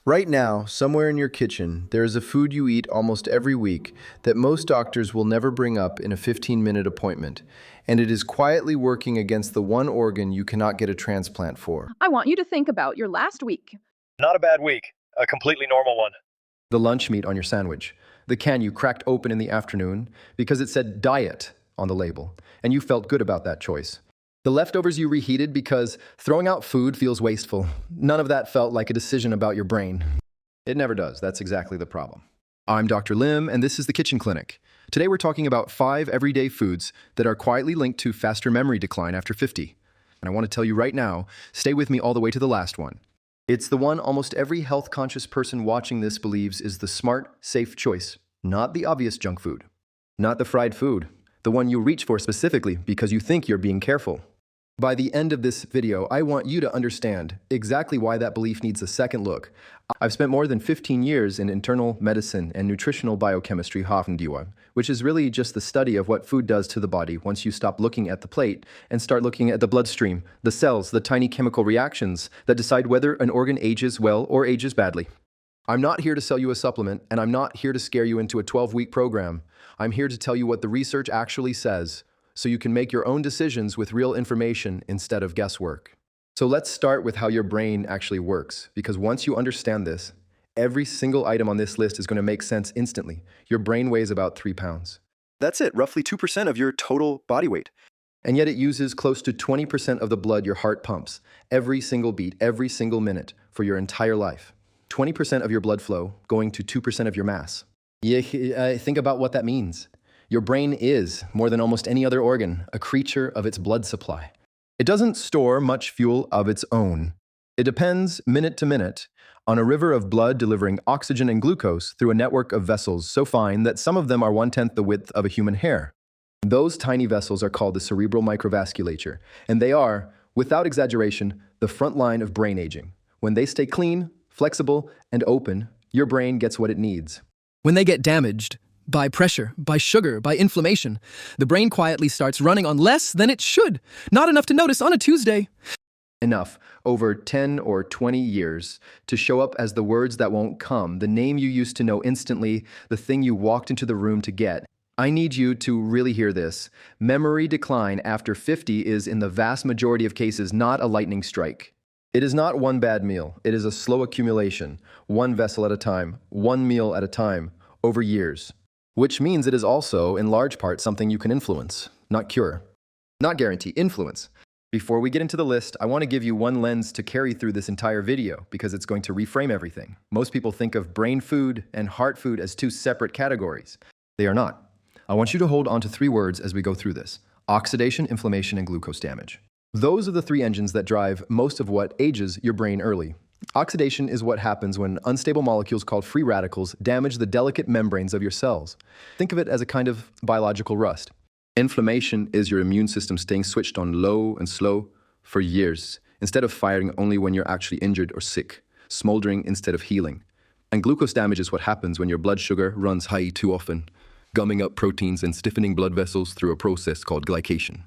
Right now, somewhere in your kitchen, there is a food you eat almost every week that most doctors will never bring up in a 15-minute appointment, and it is quietly working against the one organ you cannot get a transplant for. I want you to think about your last week. Not a bad week. A completely normal one. The lunch meat on your sandwich, the can you cracked open in the afternoon because it said diet on the label, and you felt good about that choice. The leftovers you reheated because throwing out food feels wasteful. None of that felt like a decision about your brain. It never does. That's exactly the problem. I'm Dr. Lim, and this is the Kitchen Clinic. Today we're talking about 5 everyday foods that are quietly linked to faster memory decline after 50. And I want to tell you right now, stay with me all the way to the last one. It's the one almost every health-conscious person watching this believes is the smart, safe choice, not the obvious junk food, not the fried food, the one you reach for specifically because you think you're being careful. By the end of this video, I want you to understand exactly why that belief needs a second look. I've spent more than 15 years in internal medicine and nutritional biochemistry, which is really just the study of what food does to the body once you stop looking at the plate and start looking at the bloodstream, the cells, the tiny chemical reactions that decide whether an organ ages well or ages badly. I'm not here to sell you a supplement, and I'm not here to scare you into a 12-week program. I'm here to tell you what the research actually says, so you can make your own decisions with real information instead of guesswork. So let's start with how your brain actually works, because once you understand this, every single item on this list is going to make sense instantly. Your brain weighs about 3 pounds. That's it, roughly 2% of your total body weight. And yet it uses close to 20% of the blood your heart pumps, every single beat, every single minute, for your entire life. 20% of your blood flow going to 2% of your mass. Think about what that means. Your brain is, more than almost any other organ, a creature of its blood supply. It doesn't store much fuel of its own. It depends, minute to minute, on a river of blood delivering oxygen and glucose through a network of vessels so fine that some of them are 1/10 the width of a human hair. Those tiny vessels are called the cerebral microvasculature, and they are, without exaggeration, the front line of brain aging. When they stay clean, flexible, and open, your brain gets what it needs. When they get damaged, by pressure, by sugar, by inflammation, the brain quietly starts running on less than it should. Not enough to notice on a Tuesday. Enough, over 10 or 20 years, to show up as the words that won't come, the name you used to know instantly, the thing you walked into the room to get. I need you to really hear this. Memory decline after 50 is, in the vast majority of cases, not a lightning strike. It is not one bad meal. It is a slow accumulation, one vessel at a time, one meal at a time, over years. Which means it is also, in large part, something you can influence, not cure. Not guarantee, influence. Before we get into the list, I want to give you one lens to carry through this entire video because it's going to reframe everything. Most people think of brain food and heart food as 2 separate categories. They are not. I want you to hold on to 3 words as we go through this: oxidation, inflammation, and glucose damage. Those are the 3 engines that drive most of what ages your brain early. Oxidation is what happens when unstable molecules called free radicals damage the delicate membranes of your cells. Think of it as a kind of biological rust. Inflammation is your immune system staying switched on low and slow for years, instead of firing only when you're actually injured or sick, smoldering instead of healing. And glucose damage is what happens when your blood sugar runs high too often, gumming up proteins and stiffening blood vessels through a process called glycation.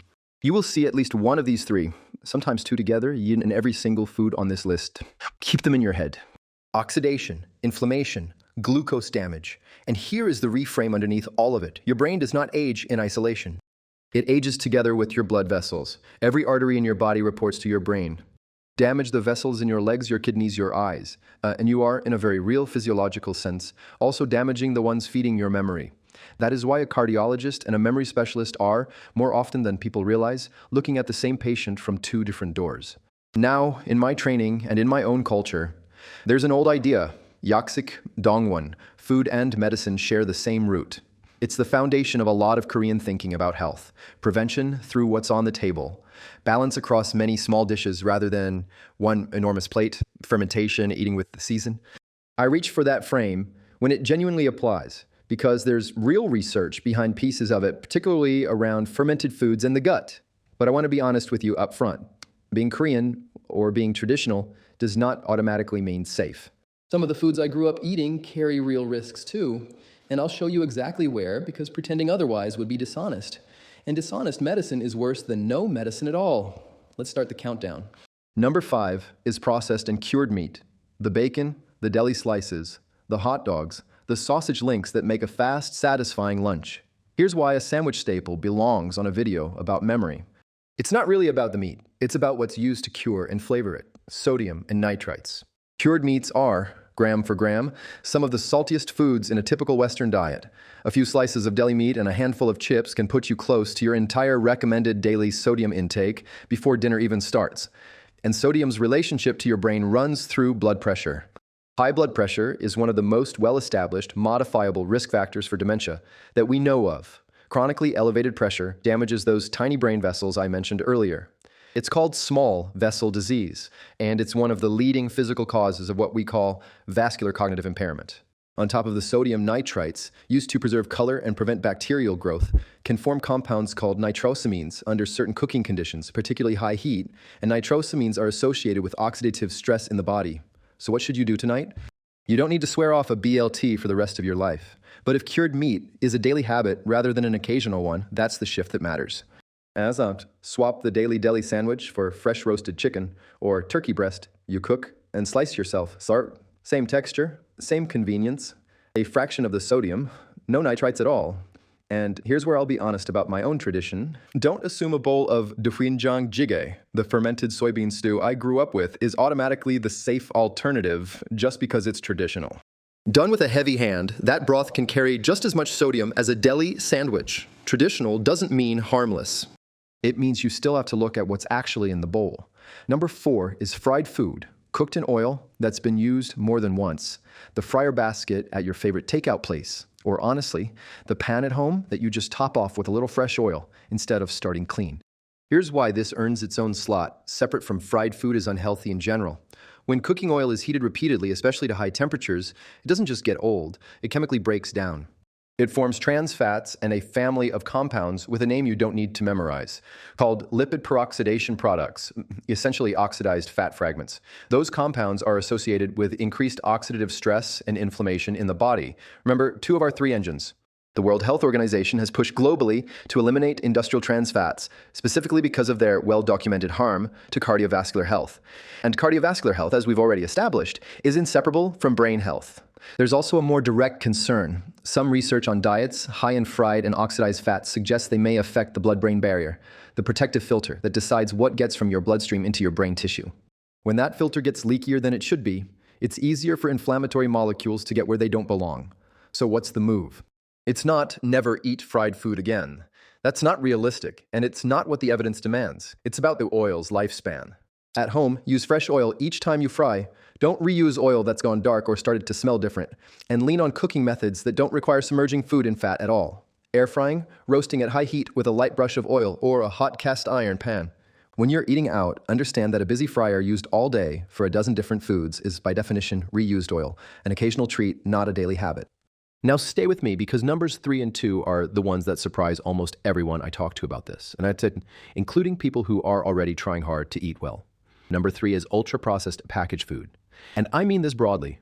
You will see at least one of these 3, sometimes 2 together, in every single food on this list. Keep them in your head. Oxidation, inflammation, glucose damage. And here is the reframe underneath all of it. Your brain does not age in isolation. It ages together with your blood vessels. Every artery in your body reports to your brain. Damage the vessels in your legs, your kidneys, your eyes. And you are, in a very real physiological sense, also damaging the ones feeding your memory. That is why a cardiologist and a memory specialist are, more often than people realize, looking at the same patient from 2 different doors. Now, in my training and in my own culture, there's an old idea, Yaksik Dongwon, food and medicine share the same root. It's the foundation of a lot of Korean thinking about health. Prevention through what's on the table. Balance across many small dishes rather than one enormous plate. Fermentation, eating with the season. I reach for that frame when it genuinely applies, because there's real research behind pieces of it, particularly around fermented foods and the gut. But I want to be honest with you up front. Being Korean or being traditional does not automatically mean safe. Some of the foods I grew up eating carry real risks too, and I'll show you exactly where, because pretending otherwise would be dishonest. And dishonest medicine is worse than no medicine at all. Let's start the countdown. Number 5 is processed and cured meat. The bacon, the deli slices, the hot dogs, the sausage links that make a fast, satisfying lunch. Here's why a sandwich staple belongs on a video about memory. It's not really about the meat. It's about what's used to cure and flavor it: sodium and nitrites. Cured meats are, gram for gram, some of the saltiest foods in a typical Western diet. A few slices of deli meat and a handful of chips can put you close to your entire recommended daily sodium intake before dinner even starts. And sodium's relationship to your brain runs through blood pressure. High blood pressure is one of the most well-established, modifiable risk factors for dementia that we know of. Chronically elevated pressure damages those tiny brain vessels I mentioned earlier. It's called small vessel disease, and it's one of the leading physical causes of what we call vascular cognitive impairment. On top of the sodium, nitrites, used to preserve color and prevent bacterial growth, can form compounds called nitrosamines under certain cooking conditions, particularly high heat, and nitrosamines are associated with oxidative stress in the body. So what should you do tonight? You don't need to swear off a BLT for the rest of your life. But if cured meat is a daily habit rather than an occasional one, that's the shift that matters. As out, swap the daily deli sandwich for fresh roasted chicken or turkey breast. You cook and slice yourself. Same texture, same convenience, a fraction of the sodium, no nitrites at all. And here's where I'll be honest about my own tradition. Don't assume a bowl of doenjang jjigae, the fermented soybean stew I grew up with, is automatically the safe alternative just because it's traditional. Done with a heavy hand, that broth can carry just as much sodium as a deli sandwich. Traditional doesn't mean harmless. It means you still have to look at what's actually in the bowl. Number 4 is fried food, cooked in oil that's been used more than once. The fryer basket at your favorite takeout place. Or honestly, the pan at home that you just top off with a little fresh oil instead of starting clean. Here's why this earns its own slot, separate from fried food is unhealthy in general. When cooking oil is heated repeatedly, especially to high temperatures, it doesn't just get old, it chemically breaks down. It forms trans fats and a family of compounds with a name you don't need to memorize, called lipid peroxidation products, essentially oxidized fat fragments. Those compounds are associated with increased oxidative stress and inflammation in the body. Remember, 2 of our 3 engines. The World Health Organization has pushed globally to eliminate industrial trans fats, specifically because of their well-documented harm to cardiovascular health. And cardiovascular health, as we've already established, is inseparable from brain health. There's also a more direct concern. Some research on diets high in fried and oxidized fats suggests they may affect the blood-brain barrier, the protective filter that decides what gets from your bloodstream into your brain tissue. When that filter gets leakier than it should be, it's easier for inflammatory molecules to get where they don't belong. So what's the move? It's not never eat fried food again. That's not realistic, and it's not what the evidence demands. It's about the oil's lifespan. At home, use fresh oil each time you fry. Don't reuse oil that's gone dark or started to smell different. And lean on cooking methods that don't require submerging food in fat at all. Air frying, roasting at high heat with a light brush of oil, or a hot cast iron pan. When you're eating out, understand that a busy fryer used all day for a dozen different foods is by definition reused oil, an occasional treat, not a daily habit. Now stay with me because numbers 3 and 2 are the ones that surprise almost everyone I talk to about this. And I'd say, including people who are already trying hard to eat well. Number 3 is ultra-processed packaged food. And I mean this broadly.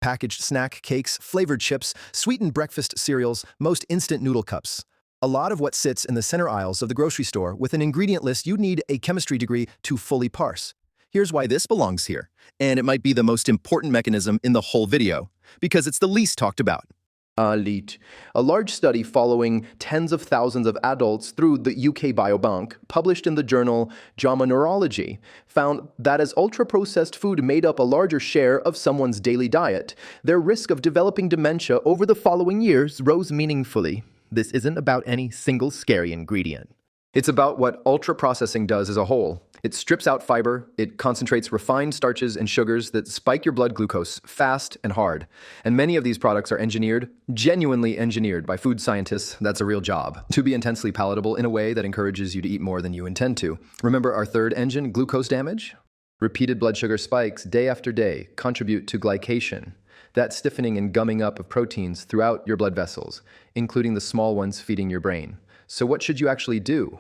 Packaged snack cakes, flavored chips, sweetened breakfast cereals, most instant noodle cups. A lot of what sits in the center aisles of the grocery store with an ingredient list you'd need a chemistry degree to fully parse. Here's why this belongs here. And it might be the most important mechanism in the whole video, because it's the least talked about. A large study following tens of thousands of adults through the UK Biobank, published in the journal JAMA Neurology, found that as ultra-processed food made up a larger share of someone's daily diet, their risk of developing dementia over the following years rose meaningfully. This isn't about any single scary ingredient. It's about what ultra-processing does as a whole. It strips out fiber, it concentrates refined starches and sugars that spike your blood glucose fast and hard. And many of these products are engineered, genuinely engineered by food scientists, that's a real job, to be intensely palatable in a way that encourages you to eat more than you intend to. Remember our third engine, glucose damage? Repeated blood sugar spikes day after day contribute to glycation, that stiffening and gumming up of proteins throughout your blood vessels, including the small ones feeding your brain. So what should you actually do?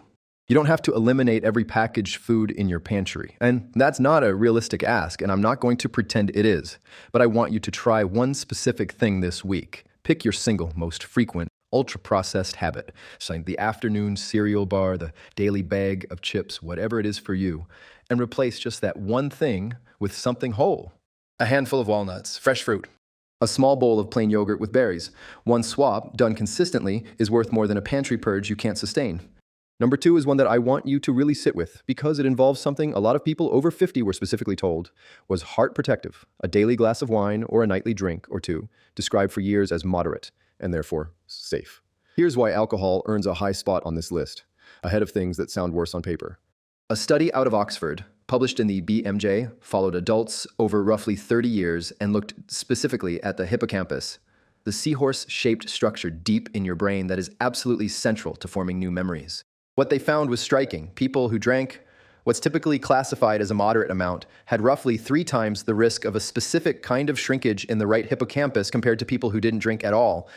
You don't have to eliminate every packaged food in your pantry. And that's not a realistic ask, and I'm not going to pretend it is. But I want you to try one specific thing this week. Pick your single most frequent ultra-processed habit. So the afternoon cereal bar, the daily bag of chips, whatever it is for you, and replace just that one thing with something whole. A handful of walnuts, fresh fruit. A small bowl of plain yogurt with berries. One swap, done consistently, is worth more than a pantry purge you can't sustain. Number 2 is one that I want you to really sit with because it involves something a lot of people over 50 were specifically told was heart protective, a daily glass of wine or a nightly drink or two, described for years as moderate and therefore safe. Here's why alcohol earns a high spot on this list, ahead of things that sound worse on paper. A study out of Oxford, published in the BMJ, followed adults over roughly 30 years and looked specifically at the hippocampus, the seahorse-shaped structure deep in your brain that is absolutely central to forming new memories. What they found was striking. People who drank what's typically classified as a moderate amount had roughly 3 times the risk of a specific kind of shrinkage in the right hippocampus compared to people who didn't drink at all.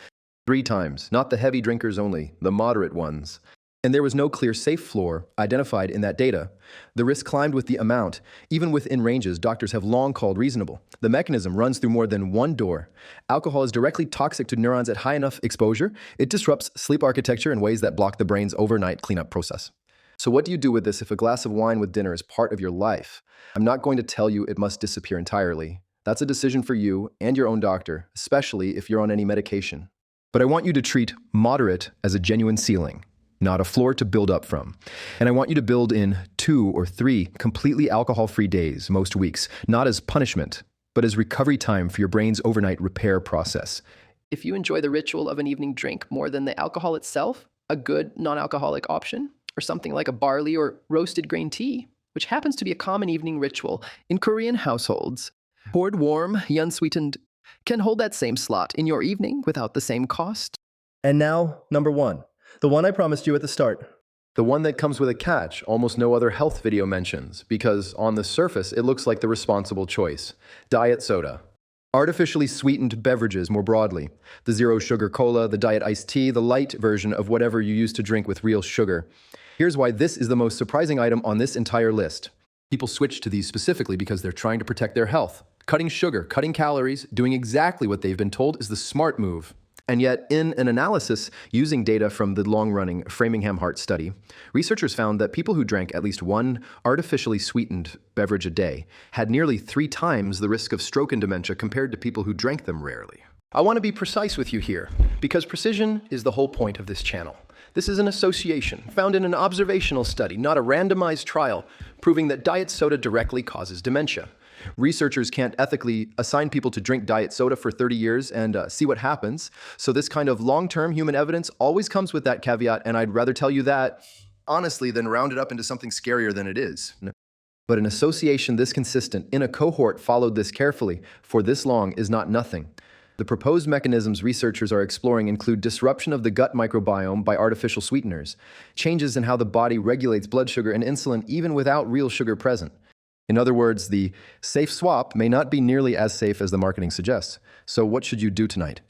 3 times, not the heavy drinkers only, the moderate ones. And there was no clear safe floor identified in that data. The risk climbed with the amount, even within ranges doctors have long called reasonable. The mechanism runs through more than one door. Alcohol is directly toxic to neurons at high enough exposure. It disrupts sleep architecture in ways that block the brain's overnight cleanup process. So what do you do with this if a glass of wine with dinner is part of your life? I'm not going to tell you it must disappear entirely. That's a decision for you and your own doctor, especially if you're on any medication. But I want you to treat moderate as a genuine ceiling, not a floor to build up from. And I want you to build in 2 or 3 completely alcohol-free days most weeks, not as punishment, but as recovery time for your brain's overnight repair process. If you enjoy the ritual of an evening drink more than the alcohol itself, a good non-alcoholic option, or something like a barley or roasted grain tea, which happens to be a common evening ritual in Korean households, poured warm, unsweetened, can hold that same slot in your evening without the same cost. And now, number 1. The one I promised you at the start. The one that comes with a catch almost no other health video mentions, because on the surface it looks like the responsible choice. Diet soda. Artificially sweetened beverages more broadly. The zero-sugar cola, the diet iced tea, the light version of whatever you used to drink with real sugar. Here's why this is the most surprising item on this entire list. People switch to these specifically because they're trying to protect their health. Cutting sugar, cutting calories, doing exactly what they've been told is the smart move. And yet, in an analysis using data from the long-running Framingham Heart Study, researchers found that people who drank at least one artificially sweetened beverage a day had nearly 3 times the risk of stroke and dementia compared to people who drank them rarely. I want to be precise with you here, because precision is the whole point of this channel. This is an association found in an observational study, not a randomized trial, proving that diet soda directly causes dementia. Researchers can't ethically assign people to drink diet soda for 30 years and see what happens. So this kind of long-term human evidence always comes with that caveat, and I'd rather tell you that, honestly, than round it up into something scarier than it is. But an association this consistent in a cohort followed this carefully for this long is not nothing. The proposed mechanisms researchers are exploring include disruption of the gut microbiome by artificial sweeteners, changes in how the body regulates blood sugar and insulin even without real sugar present. In other words, the safe swap may not be nearly as safe as the marketing suggests. So what should you do tonight?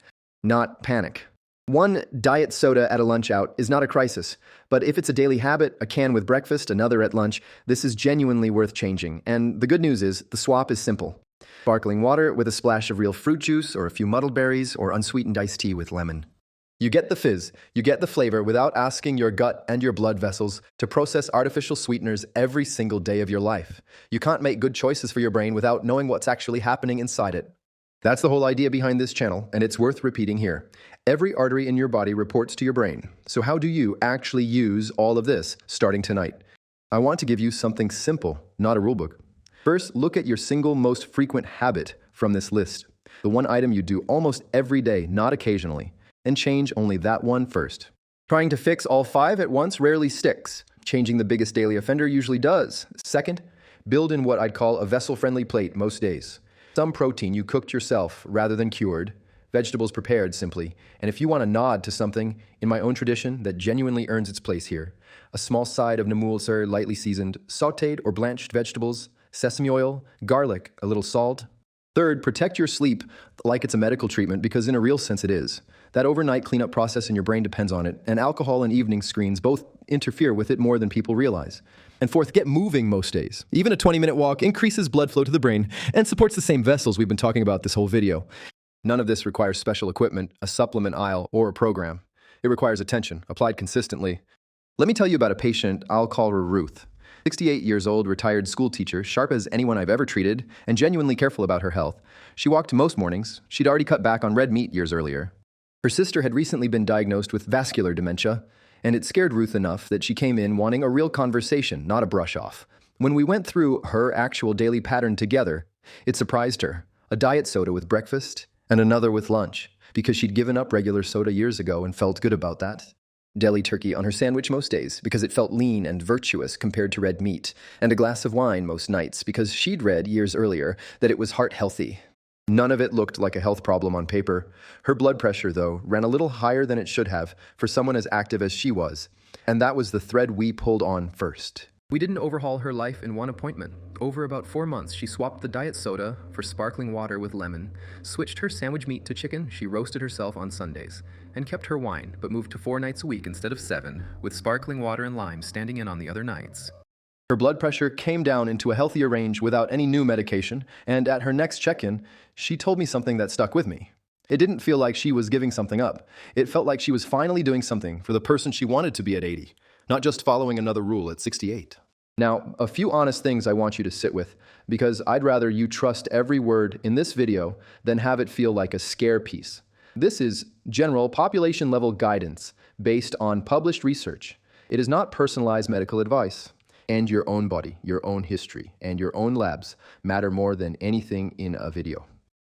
Not panic. One diet soda at a lunch out is not a crisis, but if it's a daily habit, a can with breakfast, another at lunch, this is genuinely worth changing. And the good news is, the swap is simple. Sparkling water with a splash of real fruit juice or a few muddled berries or unsweetened iced tea with lemon. You get the fizz, you get the flavor without asking your gut and your blood vessels to process artificial sweeteners every single day of your life. You can't make good choices for your brain without knowing what's actually happening inside it. That's the whole idea behind this channel, and it's worth repeating here. Every artery in your body reports to your brain. So how do you actually use all of this starting tonight? I want to give you something simple, not a rulebook. First, look at your single most frequent habit from this list. The one item you do almost every day, not occasionally. And change only that one first. Trying to fix all 5 at once rarely sticks. Changing the biggest daily offender usually does. Second, build in what I'd call a vessel-friendly plate most days. Some protein you cooked yourself rather than cured, vegetables prepared simply, and if you want to nod to something in my own tradition that genuinely earns its place here, a small side of namul lightly seasoned, sautéed or blanched vegetables, sesame oil, garlic, a little salt. Third, protect your sleep like it's a medical treatment because in a real sense it is. That overnight cleanup process in your brain depends on it, and alcohol and evening screens both interfere with it more than people realize. And fourth, get moving most days. Even a 20-minute walk increases blood flow to the brain and supports the same vessels we've been talking about this whole video. None of this requires special equipment, a supplement aisle, or a program. It requires attention, applied consistently. Let me tell you about a patient, I'll call her Ruth. 68 years old, retired school teacher, sharp as anyone I've ever treated, and genuinely careful about her health. She walked most mornings. She'd already cut back on red meat years earlier. Her sister had recently been diagnosed with vascular dementia, and it scared Ruth enough that she came in wanting a real conversation, not a brush-off. When we went through her actual daily pattern together, it surprised her. A diet soda with breakfast and another with lunch, because she'd given up regular soda years ago and felt good about that. Deli turkey on her sandwich most days because it felt lean and virtuous compared to red meat, and a glass of wine most nights because she'd read years earlier that it was heart healthy. None of it looked like a health problem on paper. Her blood pressure, though, ran a little higher than it should have for someone as active as she was, and that was the thread we pulled on first. We didn't overhaul her life in one appointment. Over about 4 months, she swapped the diet soda for sparkling water with lemon, switched her sandwich meat to chicken, she roasted herself on Sundays, and kept her wine, but moved to 4 nights a week instead of 7, with sparkling water and lime standing in on the other nights. Her blood pressure came down into a healthier range without any new medication, and at her next check-in, she told me something that stuck with me. It didn't feel like she was giving something up. It felt like she was finally doing something for the person she wanted to be at 80. Not just following another rule at 68. Now, a few honest things I want you to sit with, because I'd rather you trust every word in this video than have it feel like a scare piece. This is general population-level guidance based on published research. It is not personalized medical advice. And your own body, your own history, and your own labs matter more than anything in a video.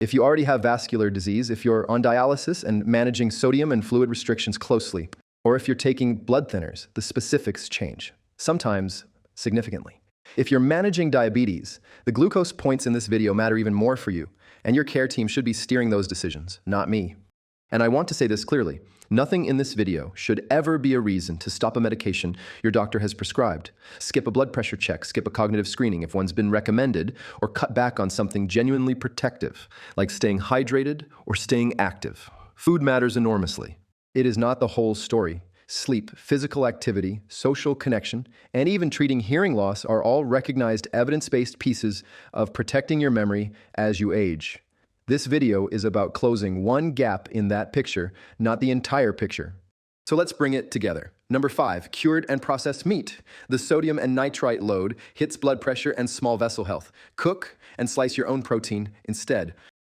If you already have vascular disease, if you're on dialysis and managing sodium and fluid restrictions closely, or if you're taking blood thinners, the specifics change, sometimes significantly. If you're managing diabetes, the glucose points in this video matter even more for you, and your care team should be steering those decisions, not me. And I want to say this clearly. Nothing in this video should ever be a reason to stop a medication your doctor has prescribed, skip a blood pressure check, skip a cognitive screening if one's been recommended, or cut back on something genuinely protective, like staying hydrated or staying active. Food matters enormously. It is not the whole story. Sleep, physical activity, social connection, and even treating hearing loss are all recognized evidence-based pieces of protecting your memory as you age. This video is about closing one gap in that picture, not the entire picture. So let's bring it together. Number 5, cured and processed meat. The sodium and nitrite load hits blood pressure and small vessel health. Cook and slice your own protein instead.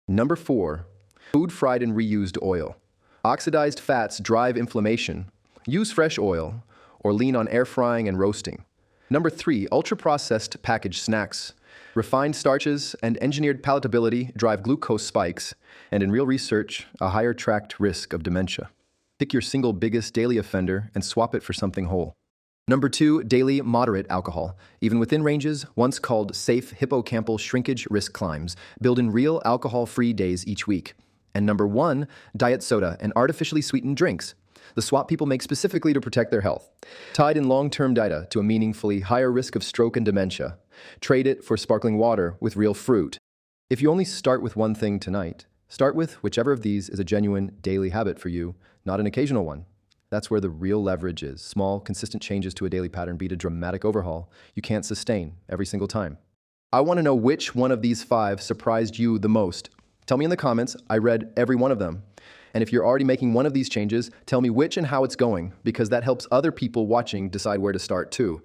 Number 4, food fried in reused oil. Oxidized fats drive inflammation. Use fresh oil or lean on air frying and roasting. Number 3, ultra-processed packaged snacks. Refined starches and engineered palatability drive glucose spikes, and in real research, a higher tracked risk of dementia. Pick your single biggest daily offender and swap it for something whole. Number 2, daily moderate alcohol. Even within ranges, once called safe hippocampal shrinkage risk climbs, build in real alcohol-free days each week. And number 1, diet soda and artificially sweetened drinks. The swap people make specifically to protect their health. Tied in long-term data to a meaningfully higher risk of stroke and dementia. Trade it for sparkling water with real fruit. If you only start with one thing tonight, start with whichever of these is a genuine daily habit for you, not an occasional one. That's where the real leverage is. Small, consistent changes to a daily pattern beat a dramatic overhaul you can't sustain every single time. I want to know which one of these 5 surprised you the most. Tell me in the comments. I read every one of them. And if you're already making one of these changes, tell me which and how it's going, because that helps other people watching decide where to start too.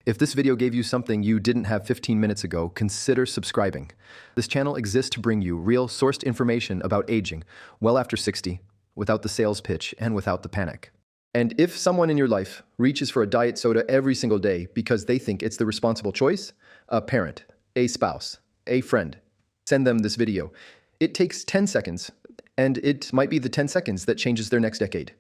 If this video gave you something you didn't have 15 minutes ago, consider subscribing. This channel exists to bring you real, sourced information about aging well after 60, without the sales pitch and without the panic. And if someone in your life reaches for a diet soda every single day because they think it's the responsible choice, a parent, a spouse, a friend, send them this video. It takes 10 seconds. And it might be the 10 seconds that changes their next decade.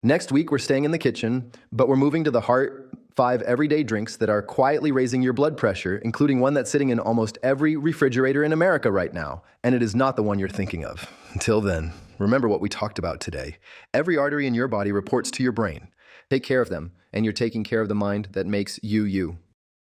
Next week, we're staying in the kitchen, but we're moving to the heart 5 everyday drinks that are quietly raising your blood pressure, including one that's sitting in almost every refrigerator in America right now. And it is not the one you're thinking of. Until then, remember what we talked about today. Every artery in your body reports to your brain. Take care of them, and you're taking care of the mind that makes you you.